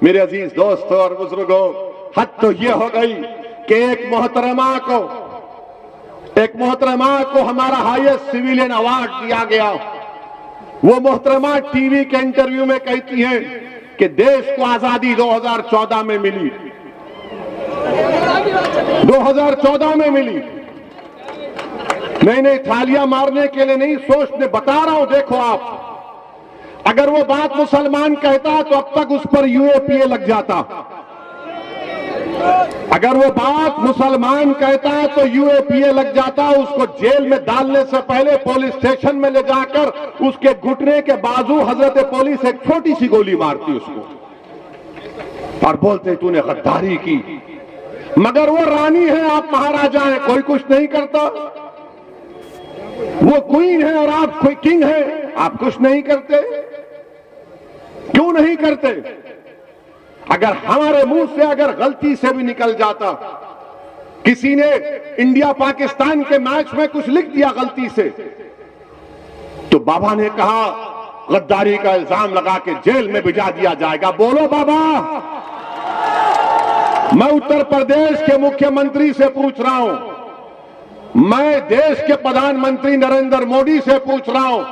मेरे अजीज दोस्तों और बुजुर्गों, हद तो ये हो गई कि एक मोहतरमा को हमारा हाईएस्ट सिविलियन अवार्ड दिया गया। वो मोहतरमा टीवी के इंटरव्यू में कहती हैं कि देश को आजादी 2014 में मिली, 2014 में मिली। नहीं, थालियां मारने के लिए नहीं, सोचने बता रहा हूं। देखो आप, अगर वो बात मुसलमान कहता तो अब तक उस पर यूएपीए लग जाता। अगर वो बात मुसलमान कहता तो यूएपीए लग जाता। उसको जेल में डालने से पहले पुलिस स्टेशन में ले जाकर उसके घुटने के बाजू हजरत पुलिस एक छोटी सी गोली मारती उसको और बोलते तूने गद्दारी की। मगर वो रानी है, आप महाराजा हैं, कोई कुछ नहीं करता। वो क्वीन है और आप कोई किंग है, आप कुछ नहीं करते। क्यों नहीं करते? अगर हमारे मुंह से अगर गलती से भी निकल जाता, किसी ने इंडिया पाकिस्तान के मैच में कुछ लिख दिया गलती से, तो बाबा ने कहा गद्दारी का इल्जाम लगा के जेल में भिजा दिया जाएगा। बोलो बाबा। मैं उत्तर प्रदेश के मुख्यमंत्री से पूछ रहा हूं, मैं देश के प्रधानमंत्री नरेंद्र मोदी से पूछ रहा हूं,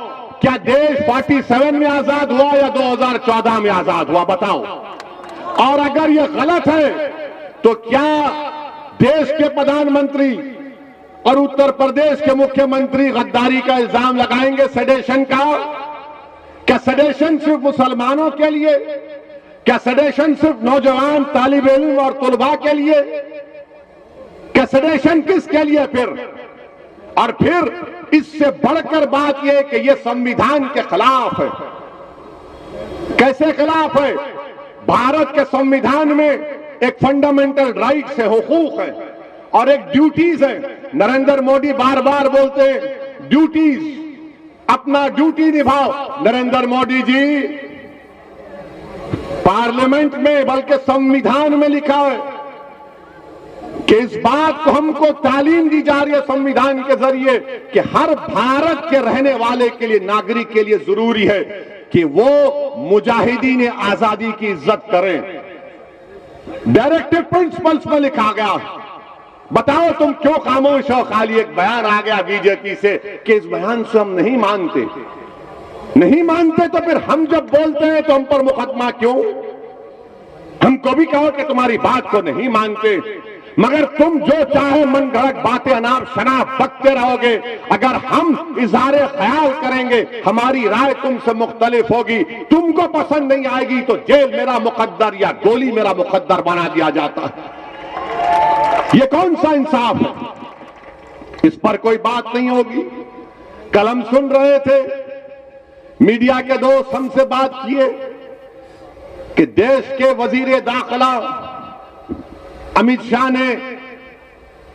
क्या देश 47 में आजाद हुआ या 2014 में आजाद हुआ? बताओ। और अगर यह गलत है तो क्या देश के प्रधानमंत्री और उत्तर प्रदेश के मुख्यमंत्री गद्दारी का इल्जाम लगाएंगे सेडेशन का? क्या सेडेशन सिर्फ मुसलमानों के लिए? क्या सेडेशन सिर्फ नौजवान तालिब इल्म और तुलबा के लिए? क्या सेडेशन किसके लिए फिर? और फिर इससे बढ़कर बात यह कि यह संविधान के खिलाफ है। कैसे खिलाफ है? भारत के संविधान में एक फंडामेंटल राइट्स है, हुकूक है और एक ड्यूटीज है। नरेंद्र मोदी बार बार बोलते हैं ड्यूटीज, अपना ड्यूटी निभाओ। नरेंद्र मोदी जी, पार्लियामेंट में बल्कि संविधान में लिखा है कि इस बात को हमको तालीम दी जा रही है संविधान के जरिए कि हर भारत के रहने वाले के लिए, नागरिक के लिए जरूरी है कि वो मुजाहिदीन आजादी की इज्जत करें। डायरेक्टिव प्रिंसिपल्स में लिखा गया। बताओ तुम क्यों खामोश हो? खाली एक बयान आ गया बीजेपी से कि इस बयान से हम नहीं मानते। नहीं मानते तो फिर हम जब बोलते हैं तो हम पर मुकदमा क्यों? हमको भी कहो कि तुम्हारी बात को नहीं मानते, मगर तुम जो चाहे मन गढ़ंत बातें अनाप शनाप बकते रहोगे। अगर हम इज़हारे ख्याल करेंगे, हमारी राय तुमसे मुख्तलिफ होगी, तुमको पसंद नहीं आएगी तो जेल मेरा मुकद्दर या गोली मेरा मुकद्दर बना दिया जाता है। ये कौन सा इंसाफ है? इस पर कोई बात नहीं होगी। कल हम सुन रहे थे, मीडिया के दोस्त हमसे बात किए कि देश के वजीर दाखिला अमित शाह ने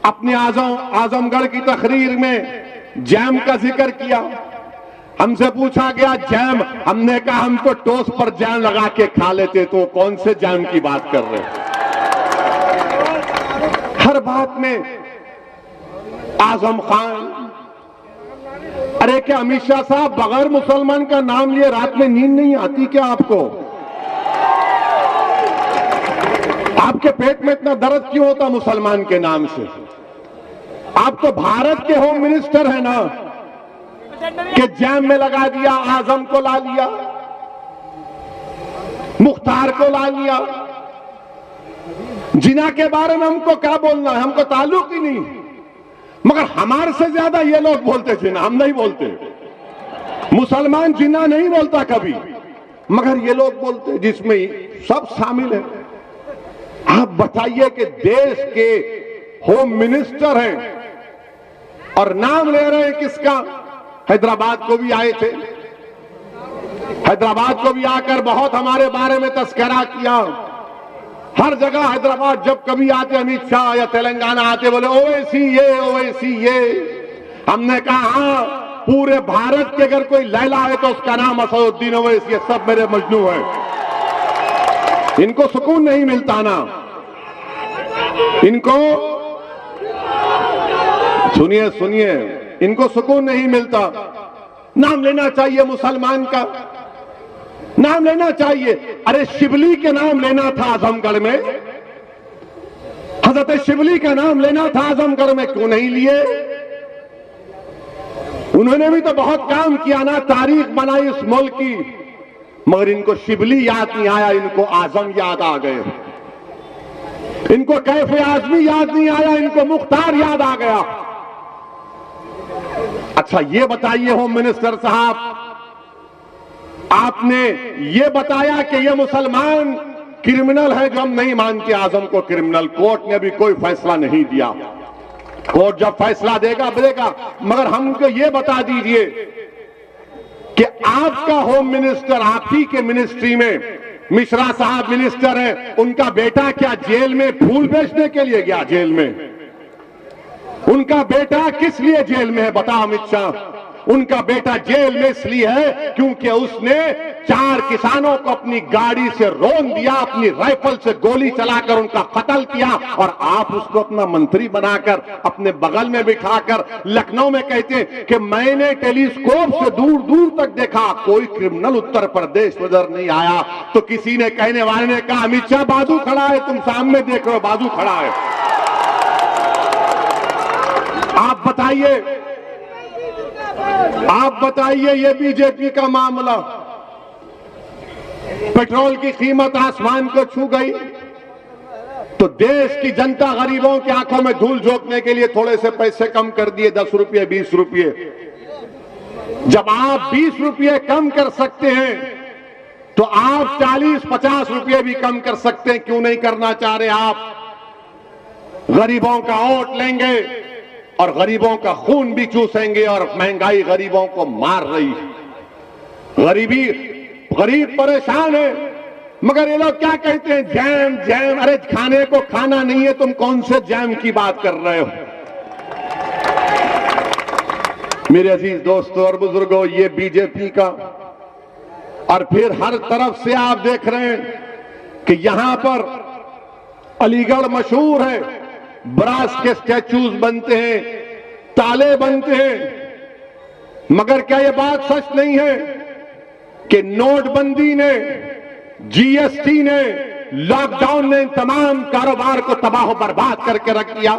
अपने आजमगढ़ की तकरीर में जैम का जिक्र किया। हमसे पूछा गया जैम, हमने कहा हम तो टोस्ट पर जैम लगा के खा लेते, तो कौन से जैम की बात कर रहे हैं? हर बात में आजम खान। अरे क्या अमित शाह साहब, बगैर मुसलमान का नाम लिए रात में नींद नहीं आती क्या आपको? आपके पेट में इतना दर्द क्यों होता मुसलमान के नाम से? आप तो भारत के होम मिनिस्टर हैं ना, कि जैम में लगा दिया, आजम को ला लिया, मुख्तार को ला लिया। जिना के बारे में हमको क्या बोलना है? हमको ताल्लुक ही नहीं। मगर हमारे से ज्यादा ये लोग बोलते जिना, हम नहीं बोलते। मुसलमान जिना नहीं बोलता कभी, मगर ये लोग बोलते, जिसमें सब शामिल है। आप बताइए कि देश के होम मिनिस्टर हैं और नाम ले रहे हैं किसका? हैदराबाद को भी आए थे, हैदराबाद को भी आकर बहुत हमारे बारे में तस्करा किया। हर जगह हैदराबाद जब कभी आते अमित शाह या तेलंगाना आते, बोले ओवैसी ये, ओवैसी ये। हमने कहा हाँ, पूरे भारत के अगर कोई लैला है तो उसका नाम असदुद्दीन ओवैसी है, सब मेरे मजनू हैं। इनको सुकून नहीं मिलता ना, इनको सुनिए सुनिए, इनको सुकून नहीं मिलता। नाम लेना चाहिए मुसलमान का, नाम लेना चाहिए। अरे शिवली के नाम लेना था आजमगढ़ में, हजरत शिवली का नाम लेना था आजमगढ़ में, क्यों नहीं लिए? उन्होंने भी तो बहुत काम किया ना, तारीख बनाई इस मुल्क की, मगर इनको शिवली याद नहीं आया, इनको आजम याद आ गए। इनको कैफे आजमी याद नहीं आया, इनको मुख्तार याद आ गया। अच्छा ये बताइए होम मिनिस्टर साहब, आपने ये बताया कि ये मुसलमान क्रिमिनल है जो हम नहीं मानते आजम को क्रिमिनल। कोर्ट ने अभी कोई फैसला नहीं दिया, कोर्ट जब फैसला देगा मगर हमको ये बता दीजिए कि आपका होम मिनिस्टर, आप ही के मिनिस्ट्री में मिश्रा साहब मिनिस्टर हैं, उनका बेटा क्या जेल में फूल बेचने के लिए गया? जेल में उनका बेटा किस लिए जेल में है बताओ अमित शाह? उनका बेटा जेल में इसलिए है क्योंकि उसने 4 किसानों को अपनी गाड़ी से रौंद दिया, अपनी राइफल से गोली चलाकर उनका कत्ल किया, और आप उसको अपना मंत्री बनाकर अपने बगल में बिठाकर लखनऊ में कहते हैं कि मैंने टेलीस्कोप से दूर दूर तक देखा, कोई क्रिमिनल उत्तर प्रदेश नजर नहीं आया। तो किसी ने, कहने वाले ने कहा अमित शाह बाजू खड़ा है, तुम सामने देख रहे हो बाजू खड़ा है। आप बताइए ये बीजेपी का मामला, पेट्रोल की कीमत आसमान को छू गई तो देश की जनता गरीबों की आंखों में धूल झोंकने के लिए थोड़े से पैसे कम कर दिए, 10 रुपये 20 रुपये। जब आप 20 रुपये कम कर सकते हैं तो आप 40-50 रुपये भी कम कर सकते हैं, क्यों नहीं करना चाह रहे आप? गरीबों का वोट लेंगे और गरीबों का खून भी चूसेंगे, और महंगाई गरीबों को मार रही है। गरीब परेशान है, मगर ये लोग क्या कहते हैं? Jam jam. अरे खाने को खाना नहीं है, तुम कौन से जैम की बात कर रहे हो? मेरे अजीज दोस्तों और बुजुर्गों, ये बीजेपी का, और फिर हर तरफ से आप देख रहे हैं कि यहां पर अलीगढ़ मशहूर है, ब्रास के स्टैचूज बनते हैं, ताले बनते हैं, मगर क्या यह बात सच नहीं है कि नोटबंदी ने, जीएसटी ने, लॉकडाउन ने तमाम कारोबार को तबाह बर्बाद करके रख दिया?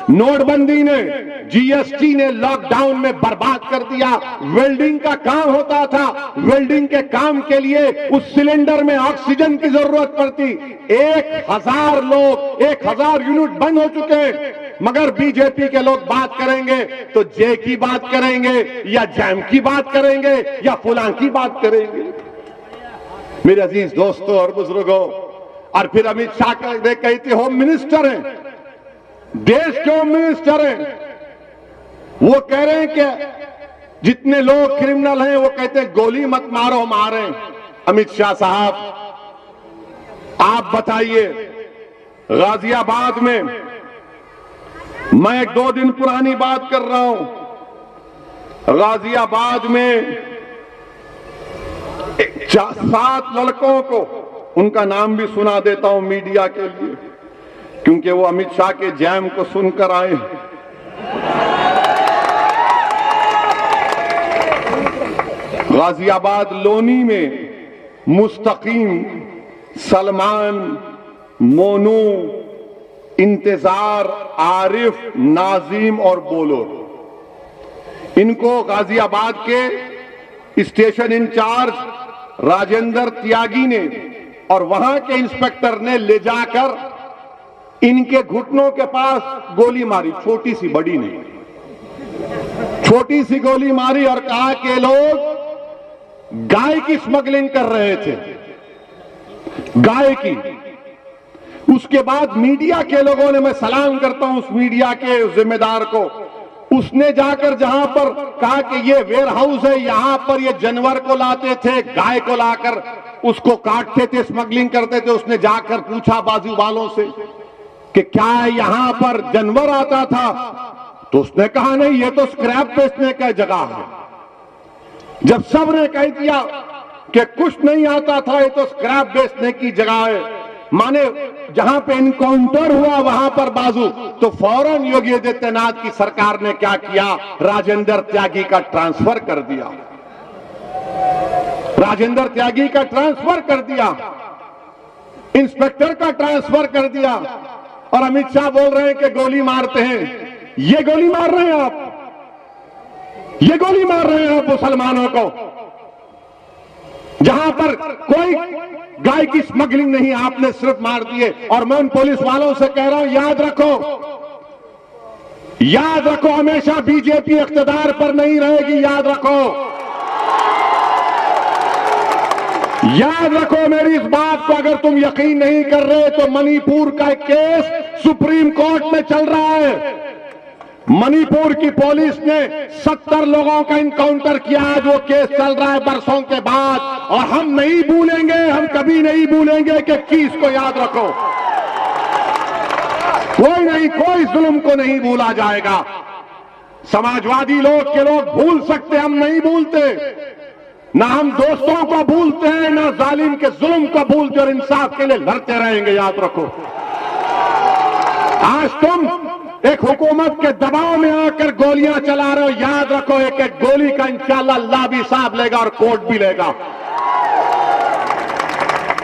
नोटबंदी ने, जीएसटी ने लॉकडाउन में बर्बाद कर दिया। वेल्डिंग का काम होता था, वेल्डिंग के काम के लिए उस सिलेंडर में ऑक्सीजन की जरूरत पड़ती, 1000 लोग, 1000 यूनिट बंद हो चुके हैं। मगर बीजेपी के लोग बात करेंगे तो जे की बात करेंगे, या जैम की बात करेंगे, या फुलां की बात करेंगे। मेरे अजीज दोस्तों और बुजुर्गों, और फिर अमित शाह कहते होम मिनिस्टर हैं, देश के होम मिनिस्टर हैं, वो कह रहे हैं कि जितने लोग क्रिमिनल हैं वो कहते हैं गोली मत मारो, हम आ रहे हैं। अमित शाह साहब आप बताइए, गाजियाबाद में, मैं 2 दिन पुरानी बात कर रहा हूं, गाजियाबाद में 7 लड़कों को, उनका नाम भी सुना देता हूं मीडिया के लिए, क्योंकि वो अमित शाह के जैम को सुनकर आए। गाजियाबाद लोनी में मुस्तकीम, सलमान, मोनू, इंतजार, आरिफ, नाजीम और बोलो, इनको गाजियाबाद के स्टेशन इंचार्ज राजेंद्र त्यागी ने और वहां के इंस्पेक्टर ने ले जाकर इनके घुटनों के पास गोली मारी, छोटी सी, बड़ी नहीं, छोटी सी गोली मारी, और कहा कि लोग गाय की स्मगलिंग कर रहे थे, गाय की। उसके बाद मीडिया के लोगों ने, मैं सलाम करता हूं उस मीडिया के जिम्मेदार को, उसने जाकर जहां पर कहा कि ये वेयर हाउस है, यहां पर ये जानवर को लाते थे, गाय को लाकर उसको काटते थे, स्मगलिंग करते थे। उसने जाकर पूछा बाजू वालों से कि क्या यहां पर जानवर आता था? तो उसने कहा नहीं, ये तो स्क्रैप बेचने का जगह है। जब सबने कह दिया कि कुछ नहीं आता था, ये तो स्क्रैप बेचने की जगह है, माने जहां पे इनकाउंटर हुआ वहां पर बाजू, तो फौरन योगी आदित्यनाथ की सरकार ने क्या किया? राजेंद्र त्यागी का ट्रांसफर कर दिया। राजेंद्र त्यागी का ट्रांसफर कर दिया, इंस्पेक्टर का ट्रांसफर कर दिया, और अमित शाह बोल रहे हैं कि गोली मारते हैं। ये गोली मार रहे हैं आप, ये गोली मार रहे हैं आप मुसलमानों को, जहां पर कोई गाय की स्मगलिंग नहीं, आपने सिर्फ मार दिए। और मैं उन पुलिस वालों से कह रहा हूं, याद रखो, याद रखो, हमेशा बीजेपी इख्तिदार पर नहीं रहेगी, याद रखो, याद रखो मेरी इस बात को। अगर तुम यकीन नहीं कर रहे तो मणिपुर का एक केस सुप्रीम कोर्ट में चल रहा है। मणिपुर की पुलिस ने 70 लोगों का इनकाउंटर किया, आज वो केस चल रहा है बरसों के बाद, और हम नहीं भूलेंगे, हम कभी नहीं भूलेंगे कि 21 को याद रखो। कोई नहीं, कोई जुल्म को नहीं भूला जाएगा। समाजवादी लोग के लोग भूल सकते, हम नहीं भूलते। ना हम दोस्तों को भूलते हैं, ना जालिम के जुल्म को भूलते, और इंसाफ के लिए लड़ते रहेंगे, याद रखो। आज तुम एक हुकूमत के दबाव में आकर गोलियां चला रहे हो, याद रखो, एक एक गोली का इंशाअल्लाह अल्लाह भी हिसाब लेगा और कोर्ट भी लेगा।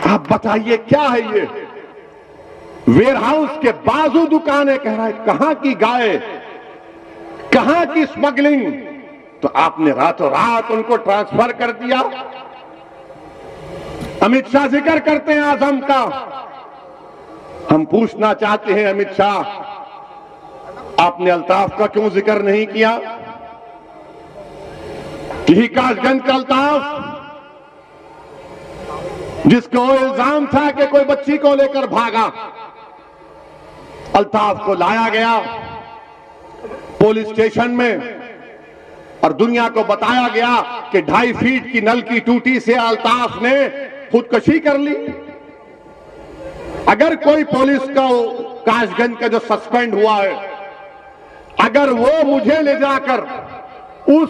आप बताइए क्या है ये? वेयरहाउस के बाजू दुकानें, कह रहा है कहां की गाय, कहां की स्मगलिंग, तो आपने रातों रात उनको ट्रांसफर कर दिया। अमित शाह जिक्र करते हैं आजम का, हम पूछना चाहते हैं अमित शाह, आपने अल्ताफ का क्यों जिक्र नहीं किया? यही कासगंज का अल्ताफ जिसको इल्जाम था कि कोई बच्ची को लेकर भागा, अल्ताफ को लाया गया पुलिस स्टेशन में और दुनिया को बताया गया कि 2.5 फीट की नल की टूटी से अल्ताफ ने खुदकुशी कर ली। अगर कोई पुलिस का कासगंज का जो सस्पेंड हुआ है, अगर वो मुझे ले जाकर उस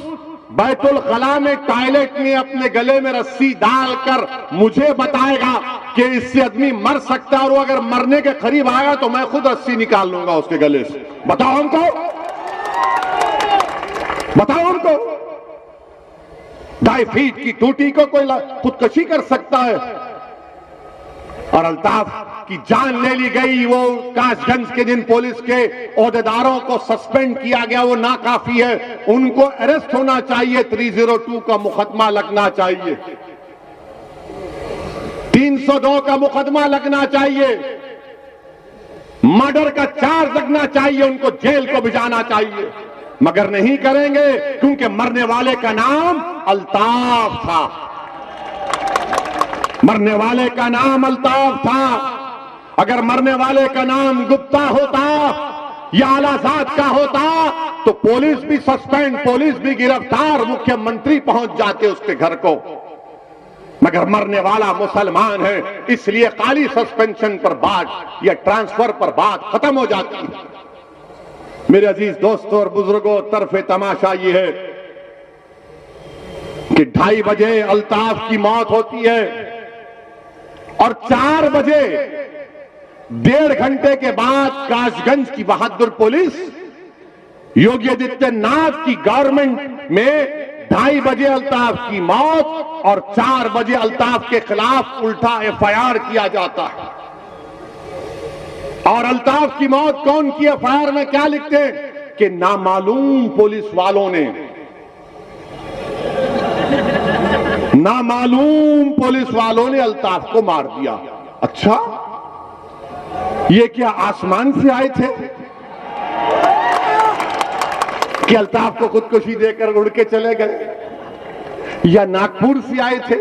बैतुल खला में टॉयलेट में अपने गले में रस्सी डालकर मुझे बताएगा कि इससे आदमी मर सकता है, और वो अगर मरने के करीब आएगा तो मैं खुद रस्सी निकाल लूंगा उसके गले से, बताओ हमको, बताओ हमको। 2.5 फीट की टूटी को कोई खुदकुशी कर सकता है? और अल्ताफ की जान ले ली गई। वो कासगंज के जिन पुलिस के ओहदेदारों को सस्पेंड किया गया वो नाकाफी है, उनको अरेस्ट होना चाहिए, 302 का मुकदमा लगना चाहिए, 302 का मुकदमा लगना चाहिए, मर्डर का चार्ज लगना चाहिए, उनको जेल को भिजाना चाहिए, मगर नहीं करेंगे क्योंकि मरने वाले का नाम अल्ताफ था, मरने वाले का नाम अल्ताफ था। अगर मरने वाले का नाम गुप्ता होता या आलाजाद का होता तो पुलिस भी सस्पेंड, पुलिस भी गिरफ्तार, मुख्यमंत्री पहुंच जाते उसके घर को, मगर मरने वाला मुसलमान है, इसलिए खाली सस्पेंशन पर बात या ट्रांसफर पर बात खत्म हो जाती है। मेरे अजीज दोस्तों और बुजुर्गों, तरफे तमाशा ये है कि 2:30 बजे अल्ताफ की मौत होती है और 4 बजे 1.5 घंटे के बाद कासगंज की बहादुर पुलिस योगी आदित्यनाथ की गवर्नमेंट में 2:30 बजे अल्ताफ की मौत और 4 बजे अल्ताफ के खिलाफ उल्टा FIR किया जाता है। और अल्ताफ की मौत कौन की? FIR में क्या लिखते हैं कि नामालूम पुलिस वालों ने, नामालूम पुलिस वालों ने अल्ताफ को मार दिया। अच्छा, ये क्या आसमान से आए थे कि अल्ताफ को खुदकुशी देकर उड़ के चले गए, या नागपुर से आए थे?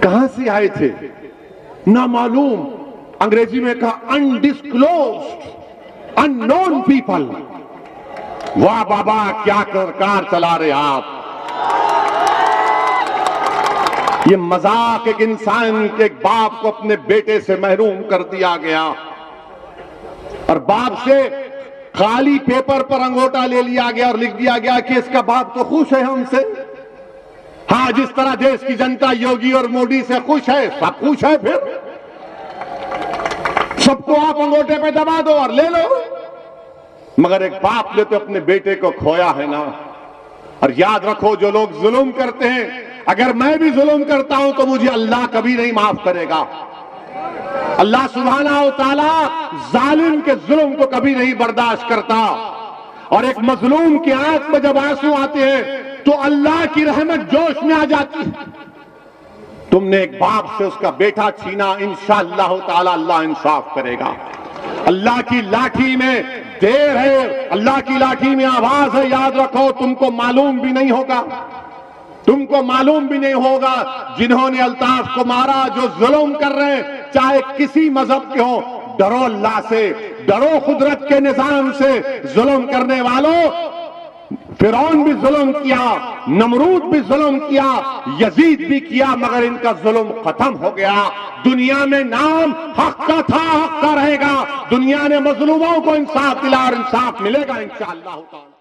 कहां से आए थे? नामालूम, अंग्रेजी में कहा अनडिस्क्लोज्ड, अननोन पीपल। वाह बाबा, क्या सरकार चला रहे आप। ये मजाक, एक इंसान के एक बाप को अपने बेटे से महरूम कर दिया गया और बाप से खाली पेपर पर अंगूठा ले लिया गया और लिख दिया गया कि इसका बाप तो खुश है हमसे। हाँ, जिस तरह देश की जनता योगी और मोदी से खुश है, सब खुश है, फिर सबको आप अंगूठे पे दबा दो और ले लो, मगर एक बाप ने तो अपने बेटे को खोया है ना। और याद रखो, जो लोग जुल्म करते हैं, अगर मैं भी जुल्म करता हूं तो मुझे अल्लाह कभी नहीं माफ करेगा। अल्लाह सुब्हाना व तआला जालिम के जुल्म को कभी नहीं बर्दाश्त करता। और एक मजलूम की आंख में जब आंसू आते हैं तो अल्लाह की रहमत जोश में आ जाती है। तुमने एक बाप से उसका बेटा छीना, इंशाअल्लाह ताला अल्लाह इंसाफ करेगा। अल्लाह की लाठी में देर है, अल्लाह की लाठी में आवाज है, याद रखो। तुमको मालूम भी नहीं होगा, तुमको मालूम भी नहीं होगा जिन्होंने अल्ताफ को मारा, जो जुल्म कर रहे हैं, चाहे किसी मजहब के हो। डरो अल्लाह से, डरो कुदरत के निजाम से। जुल्म करने वालों, फिरौन भी जुल्म किया, नमरूद भी जुल्म किया, यजीद भी किया, मगर इनका जुल्म खत्म हो गया। दुनिया में नाम हक का था, हक का रहेगा। दुनिया ने मजलूमों को इंसाफ दिला और इंसाफ मिलेगा इंशाअल्लाह ताला।